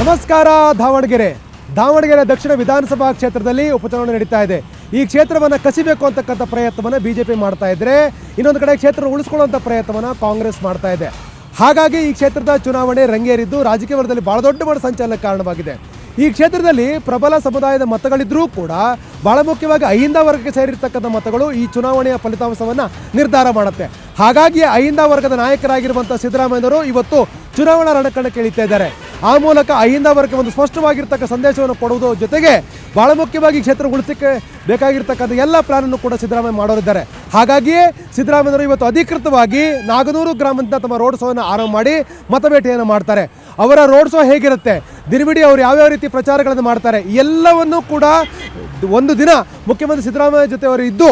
ನಮಸ್ಕಾರ. ದಾವಣಗೆರೆ ದಕ್ಷಿಣ ವಿಧಾನಸಭಾ ಕ್ಷೇತ್ರದಲ್ಲಿ ಉಪಚುನಾವಣೆ ನಡೀತಾ ಇದೆ. ಈ ಕ್ಷೇತ್ರವನ್ನು ಕಸಿಬೇಕು ಅಂತಕ್ಕಂಥ ಪ್ರಯತ್ನವನ್ನು ಬಿಜೆಪಿ ಮಾಡ್ತಾ ಇದ್ರೆ, ಇನ್ನೊಂದು ಕಡೆ ಕ್ಷೇತ್ರ ಉಳಿಸ್ಕೊಳ್ಳುವಂಥ ಪ್ರಯತ್ನವನ್ನು ಕಾಂಗ್ರೆಸ್ ಮಾಡ್ತಾ ಇದೆ. ಹಾಗಾಗಿ ಈ ಕ್ಷೇತ್ರದ ಚುನಾವಣೆ ರಂಗೇರಿದ್ದು ರಾಜಕೀಯ ವಲಯದಲ್ಲಿ ಬಹಳ ದೊಡ್ಡ ಸಂಚಲನಕ್ಕೆ ಕಾರಣವಾಗಿದೆ. ಈ ಕ್ಷೇತ್ರದಲ್ಲಿ ಪ್ರಬಲ ಸಮುದಾಯದ ಮತಗಳಿದ್ರೂ ಕೂಡ ಬಹಳ ಮುಖ್ಯವಾಗಿ ಅಹಿಂದ ವರ್ಗಕ್ಕೆ ಸೇರಿರ್ತಕ್ಕಂಥ ಮತಗಳು ಈ ಚುನಾವಣೆಯ ಫಲಿತಾಂಶವನ್ನು ನಿರ್ಧಾರ ಮಾಡುತ್ತೆ. ಹಾಗಾಗಿ ಅಹಿಂದ ವರ್ಗದ ನಾಯಕರಾಗಿರುವಂಥ ಸಿದ್ದರಾಮಯ್ಯನವರು ಇವತ್ತು ಚುನಾವಣಾ ರಣಕಣಕ್ಕೆ ಇಳಿತಾ ಇದ್ದಾರೆ. ಆ ಮೂಲಕ ಅಹಿಂದ ವರ್ಗಕ್ಕೆ ಒಂದು ಸ್ಪಷ್ಟವಾಗಿರ್ತಕ್ಕ ಸಂದೇಶವನ್ನು ಕೊಡುವುದರ ಜೊತೆಗೆ ಬಹಳ ಮುಖ್ಯವಾಗಿ ಕ್ಷೇತ್ರ ಉಳಿಸಲಿಕ್ಕೆ ಬೇಕಾಗಿರ್ತಕ್ಕಂಥ ಎಲ್ಲ ಪ್ಲಾನನ್ನು ಕೂಡ ಸಿದ್ದರಾಮಯ್ಯ ಮಾಡೋರಿದ್ದಾರೆ. ಹಾಗಾಗಿಯೇ ಸಿದ್ದರಾಮಯ್ಯನವರು ಇವತ್ತು ಅಧಿಕೃತವಾಗಿ ನಾಗನೂರು ಗ್ರಾಮದಿಂದ ತಮ್ಮ ರೋಡ್ ಶೋವನ್ನು ಆರಂಭ ಮಾಡಿ ಮತಬೇಟೆಯನ್ನು ಮಾಡ್ತಾರೆ. ಅವರ ರೋಡ್ ಶೋ ಹೇಗಿರುತ್ತೆ, ದಿನವಿಡೀ ಅವರು ಯಾವ್ಯಾವ ರೀತಿ ಪ್ರಚಾರಗಳನ್ನು ಮಾಡ್ತಾರೆ, ಎಲ್ಲವನ್ನೂ ಕೂಡ ಒಂದು ದಿನ ಮುಖ್ಯಮಂತ್ರಿ ಸಿದ್ದರಾಮಯ್ಯ ಜೊತೆ ಅವರು ಇದ್ದು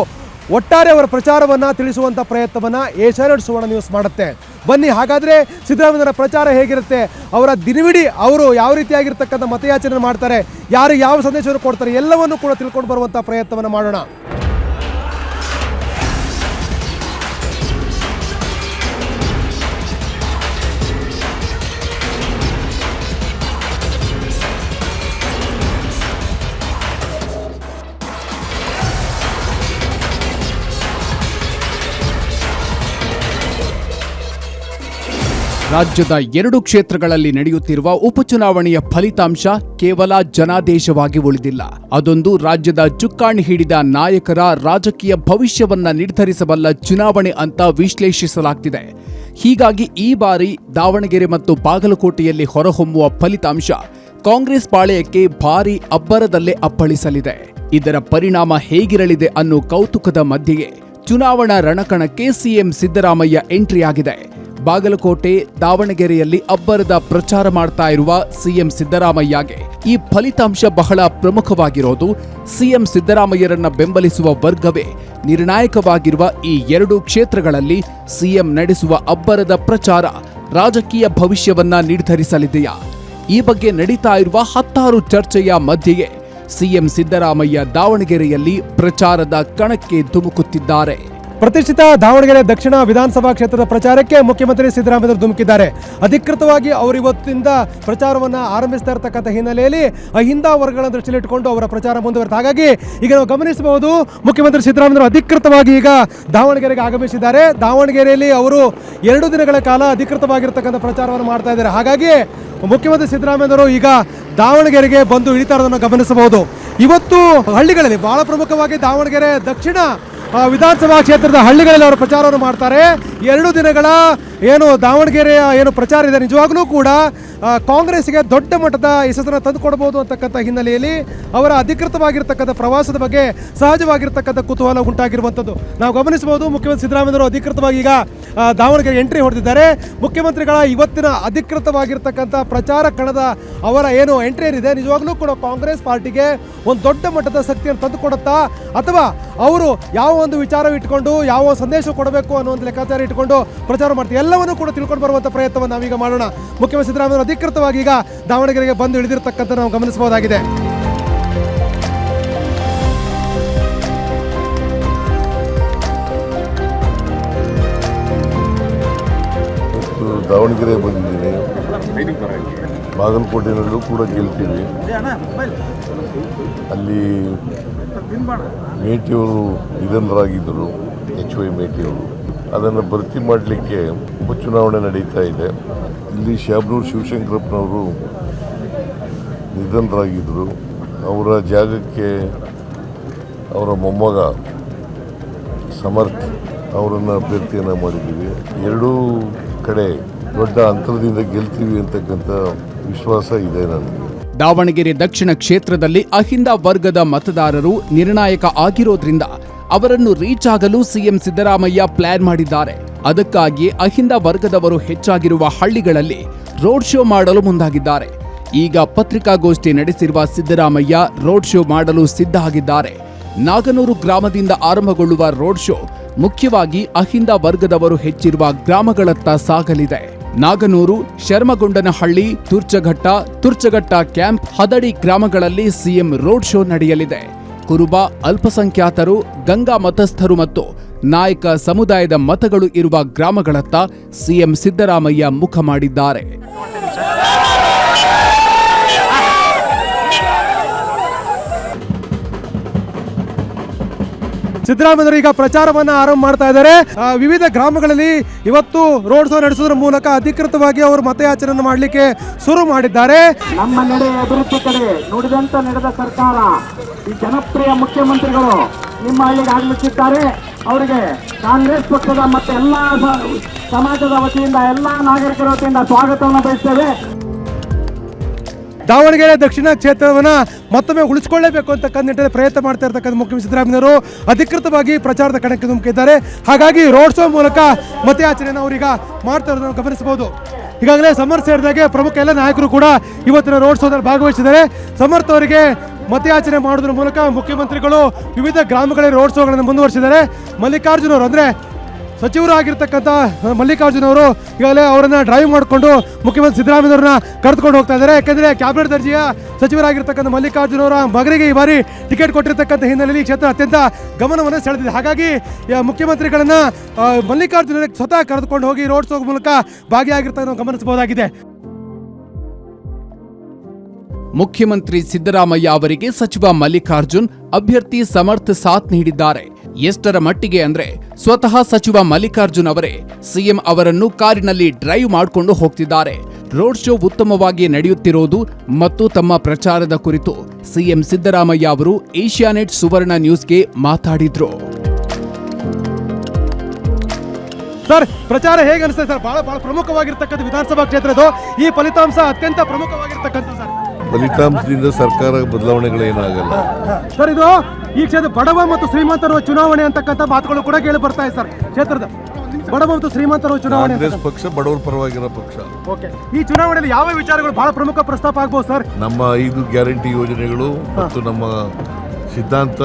ಒಟ್ಟಾರೆ ಅವರ ಪ್ರಚಾರವನ್ನು ತಿಳಿಸುವಂಥ ಪ್ರಯತ್ನವನ್ನು ಏಷ್ಯಾನೆಟ್ ಸುವರ್ಣ ನ್ಯೂಸ್ ಮಾಡುತ್ತೆ. ಬನ್ನಿ, ಹಾಗಾದರೆ ಸಿದ್ದರಾಮಯ್ಯರ ಪ್ರಚಾರ ಹೇಗಿರುತ್ತೆ, ಅವರ ದಿನವಿಡೀ ಅವರು ಯಾವ ರೀತಿಯಾಗಿರ್ತಕ್ಕಂಥ ಮತಯಾಚನೆ ಮಾಡ್ತಾರೆ, ಯಾರು ಯಾವ ಸಂದೇಶವನ್ನು ಕೊಡ್ತಾರೆ, ಎಲ್ಲವನ್ನೂ ಕೂಡ ತಿಳ್ಕೊಂಡು ಬರುವಂಥ ಪ್ರಯತ್ನವನ್ನು ಮಾಡೋಣ. ರಾಜ್ಯದ 2 ಕ್ಷೇತ್ರಗಳಲ್ಲಿ ನಡೆಯುತ್ತಿರುವ ಉಪಚುನಾವಣೆಯ ಫಲಿತಾಂಶ ಕೇವಲ ಜನಾದೇಶವಾಗಿ ಉಳಿದಿಲ್ಲ. ಅದೊಂದು ರಾಜ್ಯದ ಚುಕ್ಕಾಣಿ ಹಿಡಿದ ನಾಯಕರ ರಾಜಕೀಯ ಭವಿಷ್ಯವನ್ನ ನಿರ್ಧರಿಸಬಲ್ಲ ಚುನಾವಣೆ ಅಂತ ವಿಶ್ಲೇಷಿಸಲಾಗ್ತಿದೆ. ಹೀಗಾಗಿ ಈ ಬಾರಿ ದಾವಣಗೆರೆ ಮತ್ತು ಬಾಗಲಕೋಟೆಯಲ್ಲಿ ಹೊರಹೊಮ್ಮುವ ಫಲಿತಾಂಶ ಕಾಂಗ್ರೆಸ್ ಪಾಳೆಯಕ್ಕೆ ಭಾರೀ ಅಬ್ಬರದಲ್ಲೇ ಅಪ್ಪಳಿಸಲಿದೆ. ಇದರ ಪರಿಣಾಮ ಹೇಗಿರಲಿದೆ ಅನ್ನೋ ಕೌತುಕದ ಮಧ್ಯೆಯೇ ಚುನಾವಣಾ ರಣಕಣಕ್ಕೆ ಸಿಎಂ ಸಿದ್ದರಾಮಯ್ಯ ಎಂಟ್ರಿ ಆಗಿದೆ. ಬಾಗಲಕೋಟೆ, ದಾವಣಗೆರೆಯಲ್ಲಿ ಅಬ್ಬರದ ಪ್ರಚಾರ ಮಾಡ್ತಾ ಇರುವ ಸಿಎಂ ಸಿದ್ದರಾಮಯ್ಯಗೆ ಈ ಫಲಿತಾಂಶ ಬಹಳ ಪ್ರಮುಖವಾಗಿರೋದು. ಸಿಎಂ ಸಿದ್ದರಾಮಯ್ಯರನ್ನ ಬೆಂಬಲಿಸುವ ವರ್ಗವೇ ನಿರ್ಣಾಯಕವಾಗಿರುವ ಈ 2 ಕ್ಷೇತ್ರಗಳಲ್ಲಿ ಸಿಎಂ ನಡೆಸುವ ಅಬ್ಬರದ ಪ್ರಚಾರ ರಾಜಕೀಯ ಭವಿಷ್ಯವನ್ನ ನಿರ್ಧರಿಸಲಿದೆಯಾ? ಈ ಬಗ್ಗೆ ನಡೀತಾ ಇರುವ 10 ಚರ್ಚೆಯ ಮಧ್ಯೆಯೇ ಸಿಎಂ ಸಿದ್ದರಾಮಯ್ಯ ದಾವಣಗೆರೆಯಲ್ಲಿ ಪ್ರಚಾರದ ಕಣಕ್ಕೆ ಧುಮುಕುತ್ತಿದ್ದಾರೆ. ಪ್ರತಿಷ್ಠಿತ ದಾವಣಗೆರೆ ದಕ್ಷಿಣ ವಿಧಾನಸಭಾ ಕ್ಷೇತ್ರದ ಪ್ರಚಾರಕ್ಕೆ ಮುಖ್ಯಮಂತ್ರಿ ಸಿದ್ದರಾಮಯ್ಯ ಧುಮುಕಿದ್ದಾರೆ. ಅಧಿಕೃತವಾಗಿ ಅವರು ಇವತ್ತಿಂದ ಪ್ರಚಾರವನ್ನು ಆರಂಭಿಸ್ತಾ ಇರತಕ್ಕಂಥ ಹಿನ್ನೆಲೆಯಲ್ಲಿ ಅಹಿಂದ ವರ್ಗಗಳನ್ನು ದೃಷ್ಟಿಯಲ್ಲಿಟ್ಟುಕೊಂಡು ಅವರ ಪ್ರಚಾರ ಮುಂದುವರೆದ. ಹಾಗಾಗಿ ಈಗ ನಾವು ಗಮನಿಸಬಹುದು, ಮುಖ್ಯಮಂತ್ರಿ ಸಿದ್ದರಾಮಯ್ಯ ಅಧಿಕೃತವಾಗಿ ಈಗ ದಾವಣಗೆರೆಗೆ ಆಗಮಿಸಿದ್ದಾರೆ. ದಾವಣಗೆರೆಯಲ್ಲಿ ಅವರು 2 ದಿನಗಳ ಕಾಲ ಅಧಿಕೃತವಾಗಿರ್ತಕ್ಕಂಥ ಪ್ರಚಾರವನ್ನು ಮಾಡ್ತಾ ಇದ್ದಾರೆ. ಹಾಗಾಗಿ ಮುಖ್ಯಮಂತ್ರಿ ಸಿದ್ದರಾಮಯ್ಯವರು ಈಗ ದಾವಣಗೆರೆಗೆ ಬಂದು ಇಳಿತಾ ಇರೋದನ್ನು ಗಮನಿಸಬಹುದು. ಇವತ್ತು ಹಳ್ಳಿಗಳಲ್ಲಿ ಬಹಳ ಪ್ರಮುಖವಾಗಿ ದಾವಣಗೆರೆ ದಕ್ಷಿಣ ವಿಧಾನಸಭಾ ಕ್ಷೇತ್ರದ ಹಳ್ಳಿಗಳಲ್ಲಿ ಅವರು ಪ್ರಚಾರವನ್ನು ಮಾಡ್ತಾರೆ. 2 ದಿನಗಳ ಏನು ದಾವಣಗೆರೆಯ ಏನು ಪ್ರಚಾರ ಇದೆ, ನಿಜವಾಗ್ಲೂ ಕೂಡ ಕಾಂಗ್ರೆಸ್ಗೆ ದೊಡ್ಡ ಮಟ್ಟದ ಯಶಸ್ಸನ್ನು ತಂದುಕೊಡಬಹುದು ಅಂತಕ್ಕಂಥ ಹಿನ್ನೆಲೆಯಲ್ಲಿ ಅವರ ಅಧಿಕೃತವಾಗಿರ್ತಕ್ಕಂಥ ಪ್ರವಾಸದ ಬಗ್ಗೆ ಸಹಜವಾಗಿರ್ತಕ್ಕಂಥ ಕುತೂಹಲ ಉಂಟಾಗಿರುವಂಥದ್ದು ನಾವು ಗಮನಿಸಬಹುದು. ಮುಖ್ಯಮಂತ್ರಿ ಸಿದ್ದರಾಮಯ್ಯವರು ಅಧಿಕೃತವಾಗಿ ಈಗ ದಾವಣಗೆರೆ ಎಂಟ್ರಿ ಹೊಡೆದಿದ್ದಾರೆ. ಮುಖ್ಯಮಂತ್ರಿಗಳ ಇವತ್ತಿನ ಅಧಿಕೃತವಾಗಿರ್ತಕ್ಕಂಥ ಪ್ರಚಾರ ಕಣದ ಅವರ ಏನು ಎಂಟ್ರಿ ಏನಿದೆ, ನಿಜವಾಗ್ಲೂ ಕೂಡ ಕಾಂಗ್ರೆಸ್ ಪಾರ್ಟಿಗೆ ಒಂದು ದೊಡ್ಡ ಮಟ್ಟದ ಶಕ್ತಿಯನ್ನು ತಂದುಕೊಡುತ್ತಾ, ಅಥವಾ ಅವರು ಯಾವ ಒಂದು ವಿಚಾರ ಇಟ್ಕೊಂಡು ಯಾವ ಸಂದೇಶ ಕೊಡಬೇಕು ಅನ್ನೋ ಒಂದು ಲೆಕ್ಕಾಚಾರ ಇಟ್ಕೊಂಡು ಪ್ರಚಾರ ಮಾಡ್ತೀವಿ, ಎಲ್ಲವನ್ನೂ ಕೂಡ ತಿಳ್ಕೊಂಡು ಬರುವಂಥ ಪ್ರಯತ್ನವನ್ನು ನಾವೀಗ ಮಾಡೋಣ. ಮುಖ್ಯಮಂತ್ರಿ ಸಿದ್ದರಾಮಯ್ಯ ಅಧಿಕೃತವಾಗಿ ಈಗ ದಾವಣಗೆರೆಗೆ ಬಂದು ಇಳಿದಿರ್ತಕ್ಕಂಥ ನಾವು ಗಮನಿಸಬಹುದಾಗಿದೆ. ದಾವಣಗೆರೆ ಬಂದಿದ್ದೀನಿ, ಬಾಗಲಕೋಟೆನಲ್ಲೂ ಕೂಡ ಗೆಲ್ತೀವಿ. ಅಲ್ಲಿ ಮೇಟಿಯವರು ನಿಧನರಾಗಿದ್ದರು, HY ಮೇಟಿಯವರು. ಅದನ್ನು ಭರ್ತಿ ಮಾಡಲಿಕ್ಕೆ ಉಪಚುನಾವಣೆ ನಡೀತಾ ಇದೆ. ಇಲ್ಲಿ ಶಾಬನೂರು ಶಿವಶಂಕರಪ್ಪನವರು ನಿಧನರಾಗಿದ್ದರು. ಅವರ ಜಾಗಕ್ಕೆ ಅವರ ಮೊಮ್ಮಗ ಸಮರ್ಥ್ ಅವರನ್ನು ಅಭ್ಯರ್ಥಿಯನ್ನು ಮಾಡಿದ್ದೀವಿ. 2 ಕಡೆ ದೊಡ್ಡ ಅಂತರದಿಂದ ಗೆಲ್ತೀವಿ ಅಂತಕ್ಕಂಥ ವಿಶ್ವಾಸ ಇದೆ ನನಗೆ. ದಾವಣಗೆರೆ ದಕ್ಷಿಣ ಕ್ಷೇತ್ರದಲ್ಲಿ ಅಹಿಂದ ವರ್ಗದ ಮತದಾರರು ನಿರ್ಣಾಯಕ ಆಗಿರೋದ್ರಿಂದ ಅವರನ್ನು ರೀಚ್ ಆಗಲು ಸಿಎಂ ಸಿದ್ದರಾಮಯ್ಯ ಪ್ಲಾನ್ ಮಾಡಿದ್ದಾರೆ. ಅದಕ್ಕಾಗಿ ಅಹಿಂದ ವರ್ಗದವರು ಹೆಚ್ಚಾಗಿರುವ ಹಳ್ಳಿಗಳಲ್ಲಿ ರೋಡ್ ಶೋ ಮಾಡಲು ಮುಂದಾಗಿದ್ದಾರೆ. ಈಗ ಪತ್ರಿಕಾಗೋಷ್ಠಿ ನಡೆಸಿರುವ ಸಿದ್ದರಾಮಯ್ಯ ರೋಡ್ ಶೋ ಮಾಡಲು ಸಿದ್ಧ ಆಗಿದ್ದಾರೆ. ನಾಗನೂರು ಗ್ರಾಮದಿಂದ ಆರಂಭಗೊಳ್ಳುವ ರೋಡ್ ಶೋ ಮುಖ್ಯವಾಗಿ ಅಹಿಂದ ವರ್ಗದವರು ಹೆಚ್ಚಿರುವ ಗ್ರಾಮಗಳತ್ತ ಸಾಗಲಿದೆ. ನಾಗನೂರು, ಶರ್ಮಗೊಂಡನಹಳ್ಳಿ, ತುರ್ಚಘಟ್ಟ ಕ್ಯಾಂಪ್, ಹದಡಿ ಗ್ರಾಮಗಳಲ್ಲಿ ಸಿಎಂ ರೋಡ್ ಶೋ ನಡೆಯಲಿದೆ. ಕುರುಬ, ಅಲ್ಪಸಂಖ್ಯಾತರು, ಗಂಗಾ ಮತಸ್ಥರು ಮತ್ತು ನಾಯಕ ಸಮುದಾಯದ ಮತಗಳು ಇರುವ ಗ್ರಾಮಗಳತ್ತ ಸಿಎಂ ಸಿದ್ದರಾಮಯ್ಯ ಮುಖ ಮಾಡಿದ್ದಾರೆ. ಸಿದ್ದರಾಮಯ್ಯರು ಈಗ ಪ್ರಚಾರವನ್ನ ಆರಂಭ ಮಾಡ್ತಾ ಇದ್ದಾರೆ. ವಿವಿಧ ಗ್ರಾಮಗಳಲ್ಲಿ ಇವತ್ತು ರೋಡ್ ಶೋ ನಡೆಸೋದ್ರ ಮೂಲಕ ಅಧಿಕೃತವಾಗಿ ಅವರು ಮತಯಾಚನೆ ಮಾಡಲಿಕ್ಕೆ ಶುರು ಮಾಡಿದ್ದಾರೆ. ನಮ್ಮ ನಡೆ ಅಭಿವೃದ್ಧಿ ಕಡೆ ನುಡಿದಂತ ನಡೆದ ಸರ್ಕಾರ, ಈ ಜನಪ್ರಿಯ ಮುಖ್ಯಮಂತ್ರಿಗಳು ನಿಮ್ಮ ಹಳ್ಳಿಗೆ ಆಗಮಿಸಿದ್ದಾರೆ. ಅವರಿಗೆ ಕಾಂಗ್ರೆಸ್ ಪಕ್ಷದ ಮತ್ತೆ ಎಲ್ಲಾ ಸಮಾಜದ ವತಿಯಿಂದ ಎಲ್ಲಾ ನಾಗರಿಕರ ವತಿಯಿಂದ ಸ್ವಾಗತವನ್ನು ಬಯಸ್ತೇವೆ. ದಾವಣಗೆರೆ ದಕ್ಷಿಣ ಕ್ಷೇತ್ರವನ್ನ ಮತ್ತೊಮ್ಮೆ ಉಳಿಸಿಕೊಳ್ಳಬೇಕು ಅಂತಕ್ಕಂಥ ನಿಟ್ಟಿನಲ್ಲಿ ಪ್ರಯತ್ನ ಮಾಡ್ತಾ ಇರ್ತಕ್ಕಂಥ ಮುಖ್ಯಮಂತ್ರಿ ಸಿದ್ದರಾಮಯ್ಯವರು ಅಧಿಕೃತವಾಗಿ ಪ್ರಚಾರದ ಕಣಕ್ಕೆ ಧುಮುಕಿದ್ದಾರೆ. ಹಾಗಾಗಿ ರೋಡ್ ಶೋ ಮೂಲಕ ಮತಯಾಚನೆಯನ್ನು ಅವರೀಗ ಮಾಡ್ತಾ ಇರೋದನ್ನು ಗಮನಿಸಬಹುದು. ಈಗಾಗಲೇ ಸಮರ್ಥ್ ಸೇರಿದಾಗೆ ಪ್ರಮುಖ ಎಲ್ಲ ನಾಯಕರು ಕೂಡ ಇವತ್ತಿನ ರೋಡ್ ಶೋದಲ್ಲಿ ಭಾಗವಹಿಸಿದ್ದಾರೆ. ಸಮರ್ಥ್ ಅವರಿಗೆ ಮತಯಾಚನೆ ಮಾಡೋದ್ರ ಮೂಲಕ ಮುಖ್ಯಮಂತ್ರಿಗಳು ವಿವಿಧ ಗ್ರಾಮಗಳಲ್ಲಿ ರೋಡ್ ಶೋಗಳನ್ನು ಮುಂದುವರಿಸಿದ್ದಾರೆ. ಮಲ್ಲಿಕಾರ್ಜುನ್ ಅವರು ಅಂದರೆ ಸಚಿವರು ಆಗಿರ್ತಕ್ಕಂಥ ಮಲ್ಲಿಕಾರ್ಜುನ್ ಅವರು ಈಗಾಗಲೇ ಅವರನ್ನ ಡ್ರೈವ್ ಮಾಡಿಕೊಂಡು ಮುಖ್ಯಮಂತ್ರಿ ಸಿದ್ದರಾಮಯ್ಯವ್ರನ್ನ ಕರೆದುಕೊಂಡು ಹೋಗ್ತಾ ಇದ್ದಾರೆ. ಯಾಕೆಂದರೆ ಕ್ಯಾಬಿನೆಟ್ ದರ್ಜೆಯ ಸಚಿವರಾಗಿರ್ತಕ್ಕಂಥ ಮಲ್ಲಿಕಾರ್ಜುನ್ ಅವರ ಮಗನಿಗೆ ಈ ಬಾರಿ ಟಿಕೆಟ್ ಕೊಟ್ಟಿರ್ತಕ್ಕಂಥ ಹಿನ್ನೆಲೆಯಲ್ಲಿ ಈ ಕ್ಷೇತ್ರ ಅತ್ಯಂತ ಗಮನವನ್ನು ಸೆಳೆದಿದೆ. ಹಾಗಾಗಿ ಮುಖ್ಯಮಂತ್ರಿಗಳನ್ನ ಮಲ್ಲಿಕಾರ್ಜುನ ಸ್ವತಃ ಕರೆದುಕೊಂಡು ಹೋಗಿ ರೋಡ್ ಶೋ ಮೂಲಕ ಭಾಗಿಯಾಗಿರ್ತಕ್ಕಂಥ ಗಮನಿಸಬಹುದಾಗಿದೆ. ಮುಖ್ಯಮಂತ್ರಿ ಸಿದ್ದರಾಮಯ್ಯ ಅವರಿಗೆ ಸಚಿವ ಮಲ್ಲಿಕಾರ್ಜುನ್ ಅಭ್ಯರ್ಥಿ ಸಮರ್ಥ್ ಸಾಥ್ ನೀಡಿದ್ದಾರೆ. ಎಷ್ಟರ ಮಟ್ಟಿಗೆ ಅಂದ್ರೆ ಸ್ವತಃ ಸಚಿವ ಮಲ್ಲಿಕಾರ್ಜುನ್ ಅವರೇ ಸಿಎಂ ಅವರನ್ನು ಕಾರಿನಲ್ಲಿ ಡ್ರೈವ್ ಮಾಡಿಕೊಂಡು ಹೋಗ್ತಿದ್ದಾರೆ. ರೋಡ್ ಶೋ ಉತ್ತಮವಾಗಿ ನಡೆಯುತ್ತಿರೋದು ಮತ್ತು ತಮ್ಮ ಪ್ರಚಾರದ ಕುರಿತು ಸಿಎಂ ಸಿದ್ದರಾಮಯ್ಯ ಅವರು ಏಷ್ಯಾನೆಟ್ ಸುವರ್ಣ ನ್ಯೂಸ್ಗೆ ಮಾತಾಡಿದ್ರು. ಸರ್, ಪ್ರಚಾರ ಹೇಗೆ ಅನಿಸ್ತದೆ ಸರ್? ಬಹಳ ಪ್ರಮುಖವಾಗಿರ್ತಕ್ಕಂಥ ವಿಧಾನಸಭಾ ಕ್ಷೇತ್ರದ್ದು ಈ ಫಲಿತಾಂಶ ಅತ್ಯಂತ ಪ್ರಮುಖವಾಗಿರ್ತಕ್ಕಂಥ ಸರ್. ಫಲಿತಾಂಶದಿಂದ ಸರ್ಕಾರ ಬದಲಾವಣೆಗಳೇನಾಗಲ್ಲ ಸರ್. ಇದು ಈ ಕ್ಷೇತ್ರ ಬಡವ ಮತ್ತು ಶ್ರೀಮಂತರ ಚುನಾವಣೆ ಅಂತಕ್ಕಂಥ ಮಾತುಗಳು ಕೂಡ ಕೇಳಿ ಬರ್ತಾ ಇದೆ ಸರ್. ಕ್ಷೇತ್ರದ ಬಡವ ಮತ್ತು ಶ್ರೀಮಂತರ ಚುನಾವಣೆ. ಕಾಂಗ್ರೆಸ್ ಪಕ್ಷ ಬಡವರ ಪರವಾಗಿರೋ ಪಕ್ಷ. ಓಕೆ, ಈ ಚುನಾವಣೆಯಲ್ಲಿ ಯಾವ ವಿಚಾರಗಳು ಬಹಳ ಪ್ರಮುಖ ಪ್ರಸ್ತಾಪ ಆಗ್ಬೋದು ಸರ್? ನಮ್ಮ 5 ಗ್ಯಾರಂಟಿ ಯೋಜನೆಗಳು ಮತ್ತು ನಮ್ಮ ಸಿದ್ಧಾಂತ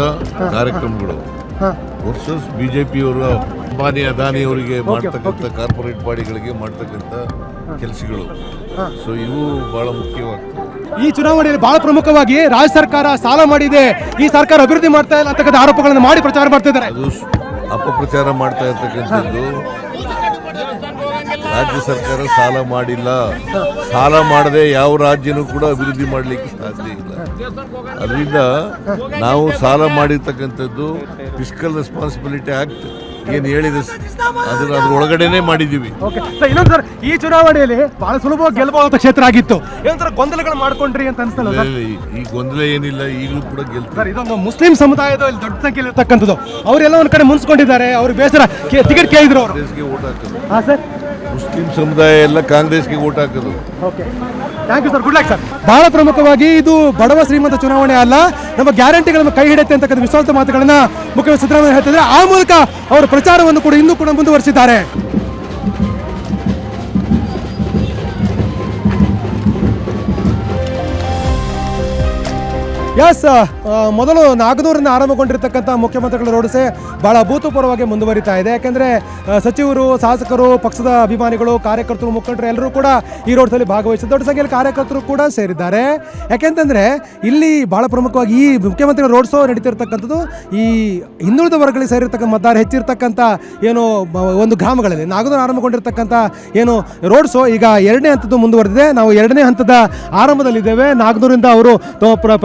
ಕಾರ್ಯಕ್ರಮಗಳು ವರ್ಸಸ್ ಬಿಜೆಪಿಯವರು ಅಂಬಾನಿ ಅದಾನಿಯವರಿಗೆ ಮಾಡ್ತಕ್ಕಂಥ ಕಾರ್ಪೊರೇಟ್ ಬಾಡಿಗಳಿಗೆ ಮಾಡ್ತಕ್ಕಂಥ ಕೆಲಸಗಳು. ಸೊ ಇವು ಬಹಳ ಮುಖ್ಯವಾಗ್ತದೆ. ಈ ಚುನಾವಣೆಯಲ್ಲಿ ಬಹಳ ಪ್ರಮುಖವಾಗಿ ರಾಜ್ಯ ಸರ್ಕಾರ ಸಾಲ ಮಾಡಿದೆ, ಈ ಸರ್ಕಾರ ಅಭಿವೃದ್ಧಿ ಮಾಡ್ತಾ ಇಲ್ಲ ಅಂತಕ್ಕಂಥ ಆರೋಪಗಳನ್ನು ಮಾಡಿ ಪ್ರಚಾರ ಮಾಡ್ತಾ ಇದ್ದಾರೆ. ಅದು ಅಪಪ್ರಚಾರ ಮಾಡ್ತಾ ಇರ್ತಕ್ಕಂಥದ್ದು. ರಾಜ್ಯ ಸರ್ಕಾರ ಸಾಲ ಮಾಡಿಲ್ಲ. ಸಾಲ ಮಾಡದೆ ಯಾವ ರಾಜ್ಯನೂ ಕೂಡ ಅಭಿವೃದ್ಧಿ ಮಾಡಲಿಕ್ಕೆ ಸಾಧ್ಯ ಇಲ್ಲ. ಅದರಿಂದ ನಾವು ಸಾಲ ಮಾಡಿರ್ತಕ್ಕಂಥದ್ದು ಫಿಸ್ಕಲ್ ರೆಸ್ಪಾನ್ಸಿಬಿಲಿಟಿ ಆಕ್ಟ್ ಏನು ಹೇಳಿದೆ ಅದ್ರೊಳಗಡೆನೆ ಮಾಡಿದ್ದೀವಿ. ಇನ್ನೊಂದು ಸರ್, ಈ ಚುನಾವಣೆಯಲ್ಲಿ ಬಹಳ ಸುಲಭವಾಗಿ ಗೆಲ್ಲಬಹುದಾದ ಕ್ಷೇತ್ರ ಆಗಿತ್ತು. ಏನಂತಾರೆ ಗೊಂದಲಗಳು ಮಾಡ್ಕೊಂಡ್ರಿ ಅಂತ ಅನ್ಸ್ತಲ್ಲ? ಈ ಗೊಂದಲ ಏನಿಲ್ಲ, ಈಗಲೂ ಕೂಡ ಗೆಲ್ತಾರೆ. ಇದೊಂದು ಮುಸ್ಲಿಂ ಸಮುದಾಯದ ದೊಡ್ಡ ಸಂಖ್ಯೆಯಲ್ಲಿ ಇರ್ತಕ್ಕಂಥದ್ದು. ಅವರೆಲ್ಲ ಒಂದ್ ಕಡೆ ಮುನ್ಸ್ಕೊಂಡಿದ್ದಾರೆ. ಅವ್ರ ಬೇಸರ ಟಿಕೆಟ್ ಕೇಳಿದ್ರು. ಕಾಂಗ್ರೆಸ್ಗೆ ಓಟ್ ಹಾಕೋದು. ಹಾಂ ಸರ್, ಮುಸ್ಲಿಂ ಸಮುದಾಯ ಎಲ್ಲ ಕಾಂಗ್ರೆಸ್ಗೆ ಓಟ್ ಹಾಕೋದು. Okay, thank you sir, good luck sir. ಬಹಳ ಪ್ರಮುಖವಾಗಿ ಇದು ಬಡವ ಶ್ರೀಮಂತ ಚುನಾವಣೆ ಅಲ್ಲ, ನಮ್ಮ ಗ್ಯಾರಂಟಿಗಳನ್ನು ಕೈ ಹಿಡಿಯುತ್ತೆ ಅಂತಕ್ಕಂಥ ವಿಶ್ವಾಸ ಮಾತುಗಳನ್ನ ಮುಖ್ಯಮಂತ್ರಿ ಸಿದ್ದರಾಮಯ್ಯ ಹೇಳ್ತಿದ್ರೆ, ಆ ಮೂಲಕ ಅವರ ಪ್ರಚಾರವನ್ನು ಕೂಡ ಇನ್ನೂ ಕೂಡ ಮುಂದುವರಿಸಿದ್ದಾರೆ. ಎಸ್, ಮೊದಲು ನಾಗನೂರಿನ ಆರಂಭಗೊಂಡಿರ್ತಕ್ಕಂಥ ಮುಖ್ಯಮಂತ್ರಿಗಳ ರೋಡ್ಸೆ ಬಹಳ ಅಭೂತಪೂರ್ವವಾಗಿ ಮುಂದುವರಿತಾ ಇದೆ. ಯಾಕೆಂದರೆ ಸಚಿವರು, ಶಾಸಕರು, ಪಕ್ಷದ ಅಭಿಮಾನಿಗಳು, ಕಾರ್ಯಕರ್ತರು, ಮುಖಂಡರು ಎಲ್ಲರೂ ಕೂಡ ಈ ರೋಡ್ಸಲ್ಲಿ ಭಾಗವಹಿಸಿದ ದೊಡ್ಡ ಸಂಖ್ಯೆಯಲ್ಲಿ ಕಾರ್ಯಕರ್ತರು ಕೂಡ ಸೇರಿದ್ದಾರೆ. ಯಾಕೆಂತಂದರೆ ಇಲ್ಲಿ ಬಹಳ ಪ್ರಮುಖವಾಗಿ ಈ ಮುಖ್ಯಮಂತ್ರಿಗಳ ರೋಡ್ ಶೋ ನಡೀತಿರ್ತಕ್ಕಂಥದ್ದು ಈ ಹಿಂದುಳಿದ ವರ್ಗಗಳಿಗೆ ಸೇರಿರ್ತಕ್ಕಂಥ ಮತದಾರ ಹೆಚ್ಚಿರ್ತಕ್ಕಂಥ ಏನು ಒಂದು ಗ್ರಾಮಗಳಲ್ಲಿ ನಾಗನೂರು ಆರಂಭಗೊಂಡಿರ್ತಕ್ಕಂಥ ಏನು ರೋಡ್ ಶೋ ಈಗ 2ನೇ ಹಂತದ್ದು ಮುಂದುವರೆದಿದೆ. ನಾವು 2ನೇ ಹಂತದ ಆರಂಭದಲ್ಲಿದ್ದೇವೆ. ನಾಗನೂರಿಂದ ಅವರು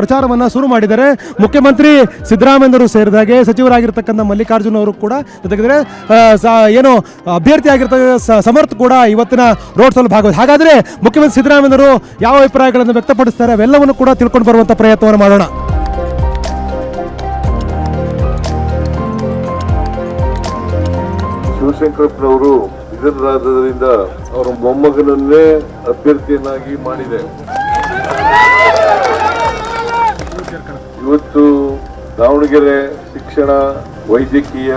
ಪ್ರಚಾರವನ್ನು ಶುರು ಮಾಡಿದ್ದಾರೆ. ಮುಖ್ಯಮಂತ್ರಿ ಸಿದ್ದರಾಮಯ್ಯರು ಸೇರಿದಾಗೆ ಸಚಿವರಾಗಿರ್ತಕ್ಕಂಥ ಮಲ್ಲಿಕಾರ್ಜುನ್ ಅವರು ಕೂಡ ಜೊತೆಗಿದ್ರೆ ಏನು ಅಭ್ಯರ್ಥಿ ಆಗಿರ್ತಕ್ಕ ಸಮರ್ಥ್ ಕೂಡ ಇವತ್ತಿನ ರೋಡ್ ಶೋಲ್ಲಿ ಭಾಗವಹಿಸಿ. ಹಾಗಾದ್ರೆ ಮುಖ್ಯಮಂತ್ರಿ ಸಿದ್ದರಾಮಯ್ಯರು ಯಾವ ಅಭಿಪ್ರಾಯಗಳನ್ನು ವ್ಯಕ್ತಪಡಿಸ್ತಾರೆ ಅವೆಲ್ಲವನ್ನು ಕೂಡ ತಿಳ್ಕೊಂಡು ಬರುವಂತ ಪ್ರಯತ್ನವನ್ನು ಮಾಡೋಣ. ಶಿವಶಂಕರಪ್ಪನವರು ಇದರಿಂದ ಅವರ ಮೊಮ್ಮಗನನ್ನೇ ಅಭ್ಯರ್ಥಿಯನ್ನಾಗಿ ಮಾಡಿದೆ. ಇವತ್ತು ದಾವಣಗೆರೆ ಶಿಕ್ಷಣ, ವೈದ್ಯಕೀಯ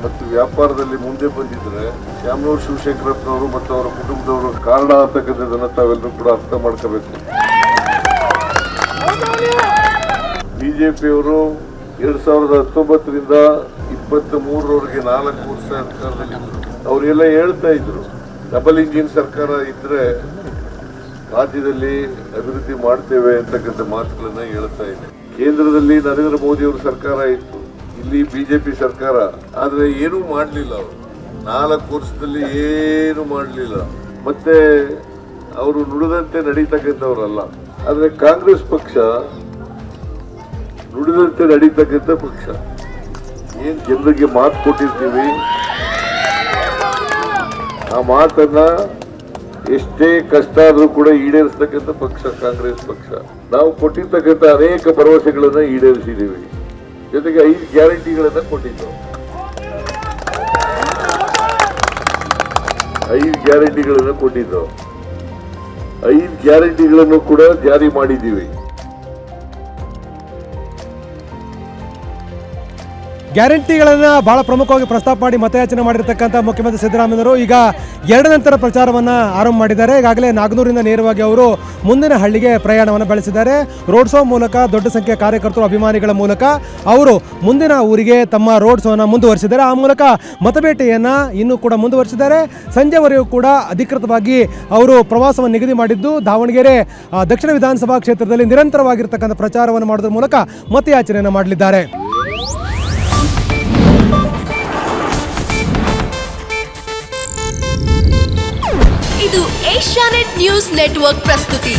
ಮತ್ತು ವ್ಯಾಪಾರದಲ್ಲಿ ಮುಂದೆ ಬಂದಿದ್ರೆ ಶ್ಯಾಮನೂರು ಶಿವಶಂಕರಪ್ಪನವರು ಮತ್ತು ಅವರ ಕುಟುಂಬದವರು ಕಾರಣ ಅಂತಕ್ಕಂಥದ್ದನ್ನು ತಾವೆಲ್ಲರೂ ಕೂಡ ಅರ್ಥ ಮಾಡ್ಕೋಬೇಕು. ಬಿಜೆಪಿಯವರು 2019ರಿಂದ 23ರವರೆಗೆ 4 ವರ್ಷ ಅಧಿಕಾರದಲ್ಲಿದ್ದರು. ಅವರೆಲ್ಲ ಹೇಳ್ತಾ ಇದ್ರು ಡಬಲ್ ಇಂಜಿನ್ ಸರ್ಕಾರ ಇದ್ರೆ ರಾಜ್ಯದಲ್ಲಿ ಅಭಿವೃದ್ಧಿ ಮಾಡ್ತೇವೆ ಅಂತಕ್ಕಂಥ ಮಾತುಗಳನ್ನ ಹೇಳ್ತಾ ಇದೆ. ಕೇಂದ್ರದಲ್ಲಿ ನರೇಂದ್ರ ಮೋದಿ ಅವರ ಸರ್ಕಾರ ಇತ್ತು, ಇಲ್ಲಿ ಬಿಜೆಪಿ ಸರ್ಕಾರ. ಆದ್ರೆ ಏನೂ ಮಾಡಲಿಲ್ಲ. ಅವರು 4 ವರ್ಷದಲ್ಲಿ ಏನು ಮಾಡಲಿಲ್ಲ. ಮತ್ತೆ ಅವರು ನುಡಿದಂತೆ ನಡೀತಕ್ಕಂಥವ್ರಲ್ಲ. ಆದ್ರೆ ಕಾಂಗ್ರೆಸ್ ಪಕ್ಷ ನುಡಿದಂತೆ ನಡೀತಕ್ಕಂಥ ಪಕ್ಷ. ಏನ್ ಜನರಿಗೆ ಮಾತು ಕೊಟ್ಟಿರ್ತೀವಿ ಆ ಮಾತನ್ನ ಎಷ್ಟೇ ಕಷ್ಟ ಆದ್ರೂ ಕೂಡ ಈಡೇರಿಸ್ತಕ್ಕಂಥ ಪಕ್ಷ ಕಾಂಗ್ರೆಸ್ ಪಕ್ಷ. ನಾವು ಕೊಟ್ಟಿರ್ತಕ್ಕಂಥ ಅನೇಕ ಭರವಸೆಗಳನ್ನ ಈಡೇರಿಸಿದ್ದೀವಿ. ಜೊತೆಗೆ 5 ಗ್ಯಾರಂಟಿಗಳನ್ನ ಕೊಟ್ಟಿದ್ದು. 5 ಗ್ಯಾರಂಟಿಗಳನ್ನು ಕೂಡ ಜಾರಿ ಮಾಡಿದ್ದೀವಿ. ಗ್ಯಾರಂಟಿಗಳನ್ನು ಬಹಳ ಪ್ರಮುಖವಾಗಿ ಪ್ರಸ್ತಾಪ ಮಾಡಿ ಮತಯಾಚನೆ ಮಾಡಿರ್ತಕ್ಕಂಥ ಮುಖ್ಯಮಂತ್ರಿ ಸಿದ್ದರಾಮಯ್ಯವರು ಈಗ 2 ನಂತರ ಪ್ರಚಾರವನ್ನು ಆರಂಭ ಮಾಡಿದ್ದಾರೆ. ಈಗಾಗಲೇ ನಾಗನೂರಿಂದ ನೇರವಾಗಿ ಅವರು ಮುಂದಿನ ಹಳ್ಳಿಗೆ ಪ್ರಯಾಣವನ್ನು ಬೆಳೆಸಿದ್ದಾರೆ. ರೋಡ್ ಶೋ ಮೂಲಕ ದೊಡ್ಡ ಸಂಖ್ಯೆಯ ಕಾರ್ಯಕರ್ತರು ಅಭಿಮಾನಿಗಳ ಮೂಲಕ ಅವರು ಮುಂದಿನ ಊರಿಗೆ ತಮ್ಮ ರೋಡ್ ಶೋನ ಮುಂದುವರಿಸಿದ್ದಾರೆ. ಆ ಮೂಲಕ ಮತಬೇಟೆಯನ್ನು ಇನ್ನೂ ಕೂಡ ಮುಂದುವರಿಸಿದ್ದಾರೆ. ಸಂಜೆವರೆಗೂ ಕೂಡ ಅಧಿಕೃತವಾಗಿ ಅವರು ಪ್ರವಾಸವನ್ನು ನಿಗದಿ ಮಾಡಿದ್ದು ದಾವಣಗೆರೆ ದಕ್ಷಿಣ ವಿಧಾನಸಭಾ ಕ್ಷೇತ್ರದಲ್ಲಿ ನಿರಂತರವಾಗಿರ್ತಕ್ಕಂಥ ಪ್ರಚಾರವನ್ನು ಮಾಡೋದ್ರ ಮೂಲಕ ಮತಯಾಚನೆಯನ್ನು ಮಾಡಲಿದ್ದಾರೆ. ಇದು ಏಷ್ಯಾನೆಟ್ ನ್ಯೂಸ್ ನೆಟ್ವರ್ಕ್ ಪ್ರಸ್ತುತಿ.